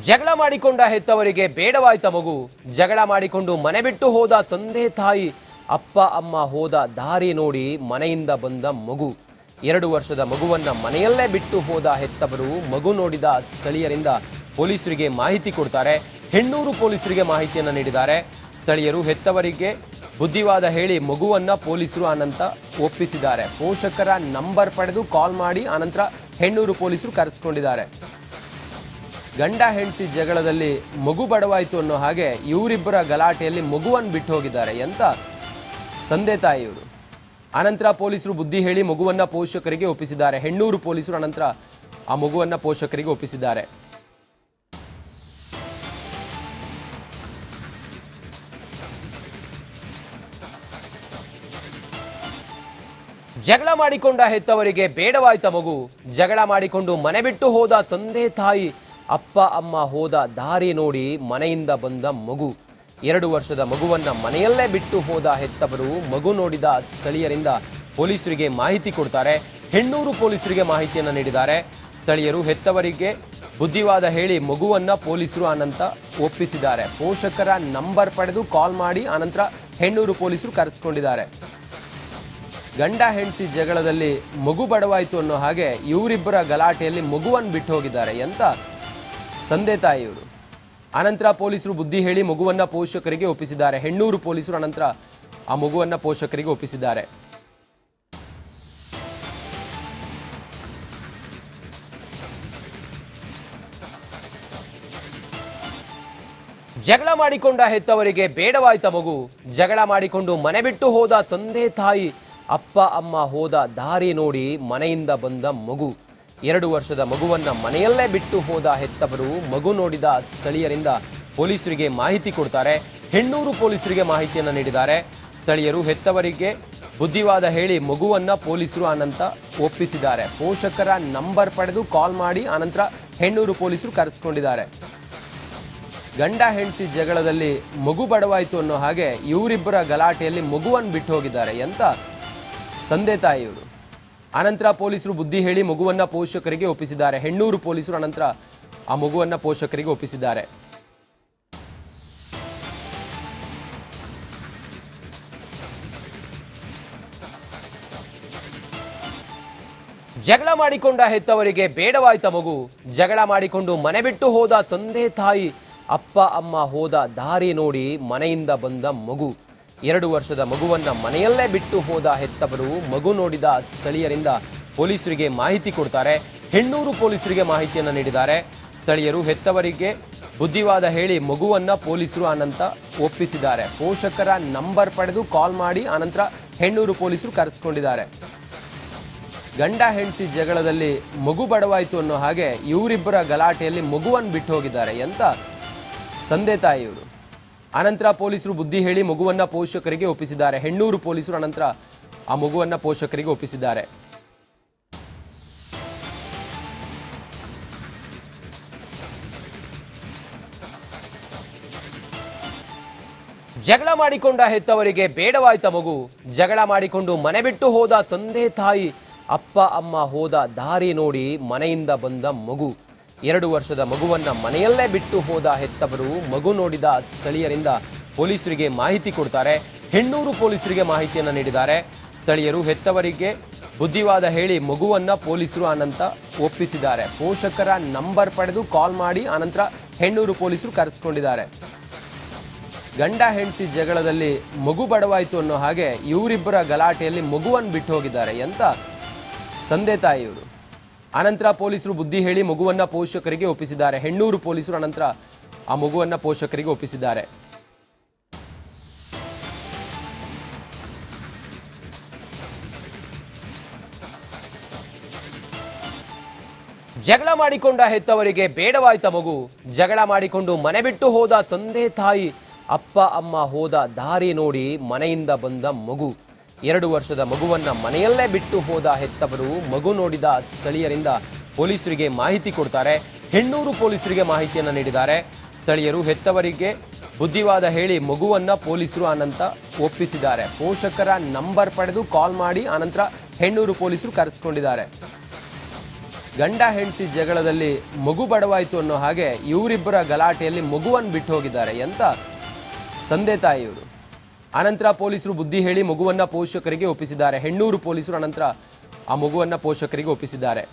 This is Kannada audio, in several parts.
ಜಗಳ ಮಾಡಿಕೊಂಡ ಹೆತ್ತವರಿಗೆ ಬೇಡವಾಯ್ತ ಮಗು. ಜಗಳ ಮಾಡಿಕೊಂಡು ಮನೆ ಬಿಟ್ಟು ಹೋದ ತಂದೆ ತಾಯಿ. ಅಪ್ಪ ಅಮ್ಮ ಹೋದ ದಾರಿ ನೋಡಿ ಮನೆಯಿಂದ ಬಂದ ಮಗು. 2 ವರ್ಷದ ಮಗುವನ್ನ ಮನೆಯಲ್ಲೇ ಬಿಟ್ಟು ಹೋದ ಹೆತ್ತವರು ಮಗು ನೋಡಿದ ಸ್ಥಳೀಯರಿಂದ ಪೊಲೀಸರಿಗೆ ಮಾಹಿತಿ ಕೊಡ್ತಾರೆ. ಹೆಣ್ಣೂರು ಪೊಲೀಸರಿಗೆ ಮಾಹಿತಿಯನ್ನು ನೀಡಿದ್ದಾರೆ. ಸ್ಥಳೀಯರು ಹೆತ್ತವರಿಗೆ ಬುದ್ಧಿವಾದ ಹೇಳಿ ಮಗುವನ್ನ ಪೊಲೀಸರು ಅನಂತ ಒಪ್ಪಿಸಿದ್ದಾರೆ. ಪೋಷಕರ ನಂಬರ್ ಪಡೆದು ಕಾಲ್ ಮಾಡಿ ಅನಂತರ ಹೆಣ್ಣೂರು ಪೊಲೀಸರು ಕರೆಸಿಕೊಂಡಿದ್ದಾರೆ. ಗಂಡ ಹೆಂಡತಿ ಜಗಳದಲ್ಲಿ ಮಗು ಬಡವಾಯಿತು ಅನ್ನೋ ಹಾಗೆ ಇವರಿಬ್ಬರ ಗಲಾಟೆಯಲ್ಲಿ ಮಗುವನ್ನು ಬಿಟ್ಟು ಹೋಗಿದ್ದಾರೆ ಅಂತ ತಂದೆ ತಾಯಿಯವರು. ಅನಂತರ ಪೊಲೀಸರು ಬುದ್ಧಿ ಹೇಳಿ ಮಗುವನ್ನ ಪೋಷಕರಿಗೆ ಒಪ್ಪಿಸಿದ್ದಾರೆ. ಹೆಣ್ಣೂರು ಪೊಲೀಸರು ಅನಂತರ ಆ ಮಗುವನ್ನ ಪೋಷಕರಿಗೆ ಒಪ್ಪಿಸಿದ್ದಾರೆ. ಜಗಳ ಮಾಡಿಕೊಂಡ ಹೆತ್ತವರಿಗೆ ಬೇಡವಾಯ್ತ ಮಗು. ಜಗಳ ಮಾಡಿಕೊಂಡು ಮನೆ ಬಿಟ್ಟು ಹೋದ ತಂದೆ ತಾಯಿ. ಅಪ್ಪ ಅಮ್ಮ ಹೋದ ದಾರಿ ನೋಡಿ ಮನೆಯಿಂದ ಬಂದ ಮಗು. 2 ವರ್ಷದ ಮಗುವನ್ನ ಮನೆಯಲ್ಲೇ ಬಿಟ್ಟು ಹೋದ ಹೆತ್ತವರು ಮಗು ನೋಡಿದ ಸ್ಥಳೀಯರಿಂದ ಪೊಲೀಸರಿಗೆ ಮಾಹಿತಿ ಕೊಡ್ತಾರೆ. ಹೆಣ್ಣೂರು ಪೊಲೀಸರಿಗೆ ಮಾಹಿತಿಯನ್ನು ನೀಡಿದ್ದಾರೆ. ಸ್ಥಳೀಯರು ಹೆತ್ತವರಿಗೆ ಬುದ್ಧಿವಾದ ಹೇಳಿ ಮಗುವನ್ನ ಪೊಲೀಸರು ಅನಂತ ಒಪ್ಪಿಸಿದ್ದಾರೆ. ಪೋಷಕರ ನಂಬರ್ ಪಡೆದು ಕಾಲ್ ಮಾಡಿ ಅನಂತರ ಹೆಣ್ಣೂರು ಪೊಲೀಸರು ಕರೆಸಿಕೊಂಡಿದ್ದಾರೆ. ಗಂಡ ಹೆಂಡತಿ ಜಗಳದಲ್ಲಿ ಮಗು ಬಡವಾಯಿತು ಅನ್ನೋ ಹಾಗೆ ಇವರಿಬ್ಬರ ಗಲಾಟೆಯಲ್ಲಿ ಮಗುವನ್ನು ಬಿಟ್ಟು ಹೋಗಿದ್ದಾರೆ ಅಂತ ತಂದೆ ತಾಯಿಯವರು. ಅನಂತರ ಪೊಲೀಸರು ಬುದ್ಧಿ ಹೇಳಿ ಮಗುವನ್ನ ಪೋಷಕರಿಗೆ ಒಪ್ಪಿಸಿದ್ದಾರೆ. ಹೆಣ್ಣೂರು ಪೊಲೀಸರು ಅನಂತರ ಆ ಮಗುವನ್ನ ಪೋಷಕರಿಗೆ ಒಪ್ಪಿಸಿದ್ದಾರೆ. ಜಗಳ ಮಾಡಿಕೊಂಡ ಹೆತ್ತವರಿಗೆ ಬೇಡವಾಯ್ತ ಮಗು. ಜಗಳ ಮಾಡಿಕೊಂಡು ಮನೆ ಬಿಟ್ಟು ಹೋದ ತಂದೆ ತಾಯಿ. ಅಪ್ಪ ಅಮ್ಮ ಹೋದ ದಾರಿ ನೋಡಿ ಮನೆಯಿಂದ ಬಂದ ಮಗು. 2 ವರ್ಷದ ಮಗುವನ್ನ ಮನೆಯಲ್ಲೇ ಬಿಟ್ಟು ಹೋದ ಹೆತ್ತವರು ಮಗು ನೋಡಿದ ಸ್ಥಳೀಯರಿಂದ ಪೊಲೀಸರಿಗೆ ಮಾಹಿತಿ ಕೊಡ್ತಾರೆ. ಹೆಣ್ಣೂರು ಪೊಲೀಸರಿಗೆ ಮಾಹಿತಿಯನ್ನು ನೀಡಿದ್ದಾರೆ. ಸ್ಥಳೀಯರು ಹೆತ್ತವರಿಗೆ ಬುದ್ಧಿವಾದ ಹೇಳಿ ಮಗುವನ್ನ ಪೊಲೀಸರು ಅನಂತ ಒಪ್ಪಿಸಿದ್ದಾರೆ. ಪೋಷಕರ ನಂಬರ್ ಪಡೆದು ಕಾಲ್ ಮಾಡಿ ಅನಂತರ ಹೆಣ್ಣೂರು ಪೊಲೀಸರು ಕರೆಸಿಕೊಂಡಿದ್ದಾರೆ. ಗಂಡ ಹೆಂಡತಿ ಜಗಳದಲ್ಲಿ ಮಗು ಬಡವಾಯಿತು ಅನ್ನೋ ಹಾಗೆ ಇವರಿಬ್ಬರ ಗಲಾಟೆಯಲ್ಲಿ ಮಗುವನ್ನು ಬಿಟ್ಟು ಹೋಗಿದ್ದಾರೆ ಅಂತ ತಂದೆ ತಾಯಿಯವರು. ಅನಂತರ ಪೊಲೀಸರು ಬುದ್ಧಿ ಹೇಳಿ ಮಗುವನ್ನ ಪೋಷಕರಿಗೆ ಒಪ್ಪಿಸಿದ್ದಾರೆ. ಹೆಣ್ಣೂರು ಪೊಲೀಸರು ಅನಂತರ ಆ ಮಗುವನ್ನ ಪೋಷಕರಿಗೆ ಒಪ್ಪಿಸಿದ್ದಾರೆ. ಜಗಳ ಮಾಡಿಕೊಂಡ ಹೆತ್ತವರಿಗೆ ಬೇಡವಾಯ್ತ ಮಗು. ಜಗಳ ಮಾಡಿಕೊಂಡು ಮನೆ ಬಿಟ್ಟು ಹೋದ ತಂದೆ ತಾಯಿ. ಅಪ್ಪ ಅಮ್ಮ ಹೋದ ದಾರಿ ನೋಡಿ ಮನೆಯಿಂದ ಬಂದ ಮಗು. 2 ವರ್ಷದ ಮಗುವನ್ನ ಮನೆಯಲ್ಲೇ ಬಿಟ್ಟು ಹೋದ ಹೆತ್ತವರು ಮಗು ನೋಡಿದ ಸ್ಥಳೀಯರಿಂದ ಪೊಲೀಸರಿಗೆ ಮಾಹಿತಿ ಕೊಡ್ತಾರೆ. ಹೆಣ್ಣೂರು ಪೊಲೀಸರಿಗೆ ಮಾಹಿತಿಯನ್ನು ನೀಡಿದ್ದಾರೆ. ಸ್ಥಳೀಯರು ಹೆತ್ತವರಿಗೆ ಬುದ್ಧಿವಾದ ಹೇಳಿ ಮಗುವನ್ನ ಪೊಲೀಸರು ಅನಂತ ಒಪ್ಪಿಸಿದ್ದಾರೆ. ಪೋಷಕರ ನಂಬರ್ ಪಡೆದು ಕಾಲ್ ಮಾಡಿ ಅನಂತರ ಹೆಣ್ಣೂರು ಪೊಲೀಸರು ಕರೆಸಿಕೊಂಡಿದ್ದಾರೆ. ಗಂಡ ಹೆಂಡತಿ ಜಗಳದಲ್ಲಿ ಮಗು ಬಡವಾಯಿತು ಅನ್ನೋ ಹಾಗೆ ಇವರಿಬ್ಬರ ಗಲಾಟೆಯಲ್ಲಿ ಮಗುವನ್ನು ಬಿಟ್ಟು ಹೋಗಿದ್ದಾರೆ ಅಂತ ತಂದೆ ತಾಯಿಯವರು. ಅನಂತರ ಪೊಲೀಸರು ಬುದ್ಧಿ ಹೇಳಿ ಮಗುವನ್ನ ಪೋಷಕರಿಗೆ ಒಪ್ಪಿಸಿದ್ದಾರೆ. ಹೆಣ್ಣೂರು ಪೊಲೀಸರು ಅನಂತರ ಆ ಮಗುವನ್ನ ಪೋಷಕರಿಗೆ ಒಪ್ಪಿಸಿದ್ದಾರೆ. ಜಗಳ ಮಾಡಿಕೊಂಡ ಹೆತ್ತವರಿಗೆ ಬೇಡವಾಯ್ತ ಮಗು. ಜಗಳ ಮಾಡಿಕೊಂಡು ಮನೆ ಬಿಟ್ಟು ಹೋದ ತಂದೆ ತಾಯಿ. ಅಪ್ಪ ಅಮ್ಮ ಹೋದ ದಾರಿ ನೋಡಿ ಮನೆಯಿಂದ ಬಂದ ಮಗು. 2 ವರ್ಷದ ಮಗುವನ್ನ ಮನೆಯಲ್ಲೇ ಬಿಟ್ಟು ಹೋದ ಹೆತ್ತವರು ಮಗು ನೋಡಿದ ಸ್ಥಳೀಯರಿಂದ ಪೊಲೀಸರಿಗೆ ಮಾಹಿತಿ ಕೊಡ್ತಾರೆ. ಹೆಣ್ಣೂರು ಪೊಲೀಸರಿಗೆ ಮಾಹಿತಿಯನ್ನು ನೀಡಿದ್ದಾರೆ. ಸ್ಥಳೀಯರು ಹೆತ್ತವರಿಗೆ ಬುದ್ಧಿವಾದ ಹೇಳಿ ಮಗುವನ್ನ ಪೊಲೀಸರು ಅನಂತ ಒಪ್ಪಿಸಿದ್ದಾರೆ. ಪೋಷಕರ ನಂಬರ್ ಪಡೆದು ಕಾಲ್ ಮಾಡಿ ಅನಂತರ ಹೆಣ್ಣೂರು ಪೊಲೀಸರು ಕರೆಸಿಕೊಂಡಿದ್ದಾರೆ. ಗಂಡ ಹೆಂಡತಿ ಜಗಳದಲ್ಲಿ ಮಗು ಬಡವಾಯಿತು ಅನ್ನೋ ಹಾಗೆ ಇವರಿಬ್ಬರ ಗಲಾಟೆಯಲ್ಲಿ ಮಗುವನ್ನು ಬಿಟ್ಟು ಹೋಗಿದ್ದಾರೆ ಅಂತ ತಂದೆ ತಾಯಿಯವರು. ಅನಂತರ ಪೊಲೀಸರು ಬುದ್ಧಿ ಹೇಳಿ ಮಗುವನ್ನ ಪೋಷಕರಿಗೆ ಒಪ್ಪಿಸಿದ್ದಾರೆ. ಹೆಣ್ಣೂರು ಪೊಲೀಸರು ಅನಂತರ ಆ ಮಗುವನ್ನ ಪೋಷಕರಿಗೆ ಒಪ್ಪಿಸಿದ್ದಾರೆ. ಜಗಳ ಮಾಡಿಕೊಂಡ ಹೆತ್ತವರಿಗೆ ಬೇಡವಾಯ್ತ ಮಗು. ಜಗಳ ಮಾಡಿಕೊಂಡು ಮನೆ ಬಿಟ್ಟು ಹೋದ ತಂದೆ ತಾಯಿ. ಅಪ್ಪ ಅಮ್ಮ ಹೋದ ದಾರಿ ನೋಡಿ ಮನೆಯಿಂದ ಬಂದ ಮಗು. 2 ವರ್ಷದ ಮಗುವನ್ನ ಮನೆಯಲ್ಲೇ ಬಿಟ್ಟು ಹೋದ ಹೆತ್ತವರು ಮಗು ನೋಡಿದ ಸ್ಥಳೀಯರಿಂದ ಪೊಲೀಸರಿಗೆ ಮಾಹಿತಿ ಕೊಡ್ತಾರೆ. ಹೆಣ್ಣೂರು ಪೊಲೀಸರಿಗೆ ಮಾಹಿತಿಯನ್ನು ನೀಡಿದ್ದಾರೆ. ಸ್ಥಳೀಯರು ಹೆತ್ತವರಿಗೆ ಬುದ್ಧಿವಾದ ಹೇಳಿ ಮಗುವನ್ನ ಪೊಲೀಸರು ಅನಂತ ಒಪ್ಪಿಸಿದ್ದಾರೆ. ಪೋಷಕರ ನಂಬರ್ ಪಡೆದು ಕಾಲ್ ಮಾಡಿ ಅನಂತರ ಹೆಣ್ಣೂರು ಪೊಲೀಸರು ಕರೆಸಿಕೊಂಡಿದ್ದಾರೆ. ಗಂಡ ಹೆಂಡತಿ ಜಗಳದಲ್ಲಿ ಮಗು ಬಡವಾಯಿತು ಅನ್ನೋ ಹಾಗೆ ಇವರಿಬ್ಬರ ಗಲಾಟೆಯಲ್ಲಿ ಮಗುವನ್ನು ಬಿಟ್ಟು ಹೋಗಿದ್ದಾರೆ ಅಂತ ತಂದೆ ತಾಯಿಯವರು. ಅನಂತರ ಪೊಲೀಸರು ಬುದ್ಧಿ ಹೇಳಿ ಮಗುವನ್ನ ಪೋಷಕರಿಗೆ ಒಪ್ಪಿಸಿದ್ದಾರೆ. ಹೆಣ್ಣೂರು ಪೊಲೀಸರು ಅನಂತರ ಆ ಮಗುವನ್ನ ಪೋಷಕರಿಗೆ ಒಪ್ಪಿಸಿದ್ದಾರೆ.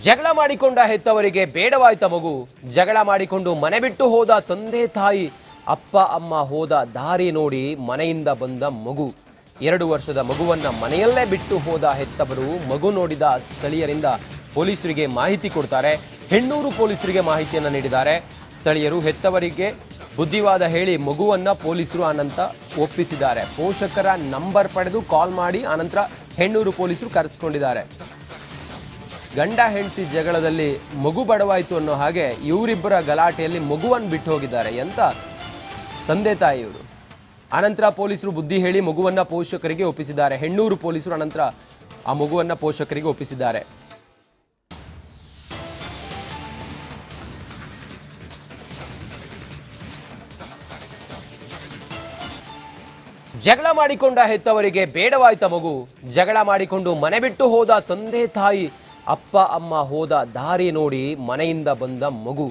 ಜಗಳ ಮಾಡಿಕೊಂಡ ಹೆತ್ತವರಿಗೆ ಬೇಡವಾಯ್ತ ಮಗು, ಜಗಳ ಮಾಡಿಕೊಂಡು ಮನೆ ಬಿಟ್ಟು ಹೋದ ತಂದೆ ತಾಯಿ, ಅಪ್ಪ ಅಮ್ಮ ಹೋದ ದಾರಿ ನೋಡಿ ಮನೆಯಿಂದ ಬಂದ ಮಗು. 2 ವರ್ಷದ ಮಗುವನ್ನ ಮನೆಯಲ್ಲೇ ಬಿಟ್ಟು ಹೋದ ಹೆತ್ತವರು ಮಗು ನೋಡಿದ ಸ್ಥಳೀಯರಿಂದ ಪೊಲೀಸರಿಗೆ ಮಾಹಿತಿ ಕೊಡ್ತಾರೆ. ಹೆಣ್ಣೂರು ಪೊಲೀಸರಿಗೆ ಮಾಹಿತಿಯನ್ನು ನೀಡಿದ್ದಾರೆ. ಸ್ಥಳೀಯರು ಹೆತ್ತವರಿಗೆ ಬುದ್ಧಿವಾದ ಹೇಳಿ ಮಗುವನ್ನ ಪೊಲೀಸರು ಅನಂತ ಒಪ್ಪಿಸಿದ್ದಾರೆ. ಪೋಷಕರ ನಂಬರ್ ಪಡೆದು ಕಾಲ್ ಮಾಡಿ ಅನಂತರ ಹೆಣ್ಣೂರು ಪೊಲೀಸರು ಕರೆಸಿಕೊಂಡಿದ್ದಾರೆ. ಗಂಡ ಹೆಂಡತಿ ಜಗಳದಲ್ಲಿ ಮಗು ಬಡವಾಯಿತು ಅನ್ನೋ ಹಾಗೆ ಇವರಿಬ್ಬರ ಗಲಾಟೆಯಲ್ಲಿ ಮಗುವನ್ನು ಬಿಟ್ಟು ಹೋಗಿದ್ದಾರೆ ಅಂತ ತಂದೆ ತಾಯಿಯವರು. ಅನಂತರ ಪೊಲೀಸರು ಬುದ್ಧಿ ಹೇಳಿ ಮಗುವನ್ನ ಪೋಷಕರಿಗೆ ಒಪ್ಪಿಸಿದ್ದಾರೆ. ಹೆಣ್ಣೂರು ಪೊಲೀಸರು ಅನಂತರ ಆ ಮಗುವನ್ನ ಪೋಷಕರಿಗೆ ಒಪ್ಪಿಸಿದ್ದಾರೆ. ಜಗಳ ಮಾಡಿಕೊಂಡ ಹೆತ್ತವರಿಗೆ ಬೇಡವಾಯ್ತ ಮಗು, ಜಗಳ ಮಾಡಿಕೊಂಡು ಮನೆ ಬಿಟ್ಟು ಹೋದ ತಂದೆ ತಾಯಿ, ಅಪ್ಪ ಅಮ್ಮ ಹೋದ ದಾರಿ ನೋಡಿ ಮನೆಯಿಂದ ಬಂದ ಮಗು.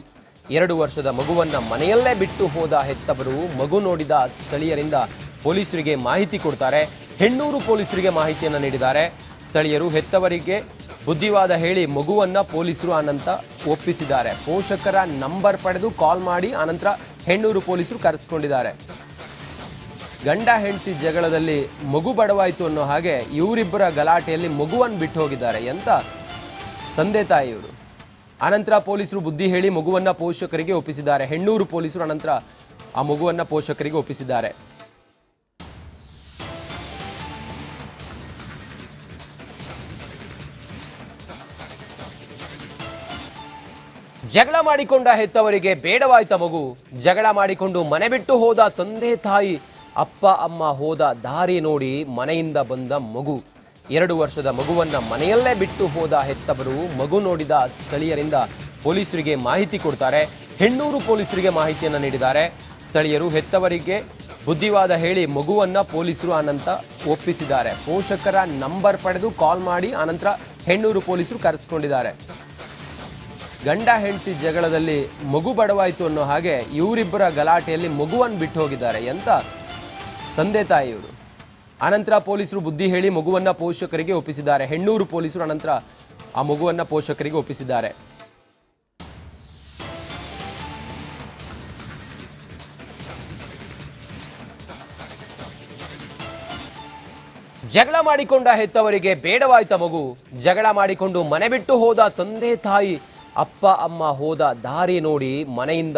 2 ವರ್ಷದ ಮಗುವನ್ನ ಮನೆಯಲ್ಲೇ ಬಿಟ್ಟು ಹೋದ ಹೆತ್ತವರು ಮಗು ನೋಡಿದ ಸ್ಥಳೀಯರಿಂದ ಪೊಲೀಸರಿಗೆ ಮಾಹಿತಿ ಕೊಡ್ತಾರೆ. ಹೆಣ್ಣೂರು ಪೊಲೀಸರಿಗೆ ಮಾಹಿತಿಯನ್ನು ನೀಡಿದ್ದಾರೆ. ಸ್ಥಳೀಯರು ಹೆತ್ತವರಿಗೆ ಬುದ್ಧಿವಾದ ಹೇಳಿ ಮಗುವನ್ನ ಪೊಲೀಸರು ಅನಂತ ಒಪ್ಪಿಸಿದ್ದಾರೆ. ಪೋಷಕರ ನಂಬರ್ ಪಡೆದು ಕಾಲ್ ಮಾಡಿ ಅನಂತರ ಹೆಣ್ಣೂರು ಪೊಲೀಸರು ಕರೆಸಿಕೊಂಡಿದ್ದಾರೆ. ಗಂಡ ಹೆಂಡತಿ ಜಗಳದಲ್ಲಿ ಮಗು ಬಡವಾಯಿತು ಅನ್ನೋ ಹಾಗೆ ಇವರಿಬ್ಬರ ಗಲಾಟೆಯಲ್ಲಿ ಮಗುವನ್ನು ಬಿಟ್ಟು ಹೋಗಿದ್ದಾರೆ ಅಂತ ತಂದೆ ತಾಯಿಯವರು. ಅನಂತರ ಪೊಲೀಸರು ಬುದ್ಧಿ ಹೇಳಿ ಮಗುವನ್ನ ಪೋಷಕರಿಗೆ ಒಪ್ಪಿಸಿದ್ದಾರೆ. ಹೆಣ್ಣೂರು ಪೊಲೀಸರು ಅನಂತರ ಆ ಮಗುವನ್ನ ಪೋಷಕರಿಗೆ ಒಪ್ಪಿಸಿದ್ದಾರೆ. ಜಗಳ ಮಾಡಿಕೊಂಡ ಹೆತ್ತವರಿಗೆ ಬೇಡವಾಯ್ತ ಮಗು, ಜಗಳ ಮಾಡಿಕೊಂಡು ಮನೆ ಬಿಟ್ಟು ಹೋದ ತಂದೆ ತಾಯಿ, ಅಪ್ಪ ಅಮ್ಮ ಹೋದ ದಾರಿ ನೋಡಿ ಮನೆಯಿಂದ ಬಂದ ಮಗು. 2 ವರ್ಷದ ಮಗುವನ್ನ ಮನೆಯಲ್ಲೇ ಬಿಟ್ಟು ಹೋದ ಹೆತ್ತವರು ಮಗು ನೋಡಿದ ಸ್ಥಳೀಯರಿಂದ ಪೊಲೀಸರಿಗೆ ಮಾಹಿತಿ ಕೊಡ್ತಾರೆ. ಹೆಣ್ಣೂರು ಪೊಲೀಸರಿಗೆ ಮಾಹಿತಿಯನ್ನು ನೀಡಿದ್ದಾರೆ. ಸ್ಥಳೀಯರು ಹೆತ್ತವರಿಗೆ ಬುದ್ಧಿವಾದ ಹೇಳಿ ಮಗುವನ್ನ ಪೊಲೀಸರು ಅನಂತ ಒಪ್ಪಿಸಿದ್ದಾರೆ. ಪೋಷಕರ ನಂಬರ್ ಪಡೆದು ಕಾಲ್ ಮಾಡಿ ಅನಂತರ ಹೆಣ್ಣೂರು ಪೊಲೀಸರು ಕರೆಸಿಕೊಂಡಿದ್ದಾರೆ. ಗಂಡ ಹೆಂಡತಿ ಜಗಳದಲ್ಲಿ ಮಗು ಬಡವಾಯಿತು ಅನ್ನೋ ಹಾಗೆ ಇವರಿಬ್ಬರ ಗಲಾಟೆಯಲ್ಲಿ ಮಗುವನ್ನು ಬಿಟ್ಟು ಹೋಗಿದ್ದಾರೆ ಅಂತ ತಂದೆ ತಾಯಿಯವರು. ಅನಂತರ ಪೊಲೀಸರು ಬುದ್ಧಿ ಹೇಳಿ ಮಗುವನ್ನ ಪೋಷಕರಿಗೆ ಒಪ್ಪಿಸಿದ್ದಾರೆ. ಹೆಣ್ಣೂರು ಪೊಲೀಸರು ಅನಂತರ ಆ ಮಗುವನ್ನ ಪೋಷಕರಿಗೆ ಒಪ್ಪಿಸಿದ್ದಾರೆ. ಜಗಳ ಮಾಡಿಕೊಂಡ ಹೆತ್ತವರಿಗೆ ಬೇಡವಾಯ್ತ ಮಗು, ಜಗಳ ಮಾಡಿಕೊಂಡು ಮನೆ ಬಿಟ್ಟು ಹೋದ ತಂದೆ ತಾಯಿ, ಅಪ್ಪ ಅಮ್ಮ ಹೋದ ದಾರಿ ನೋಡಿ ಮನೆಯಿಂದ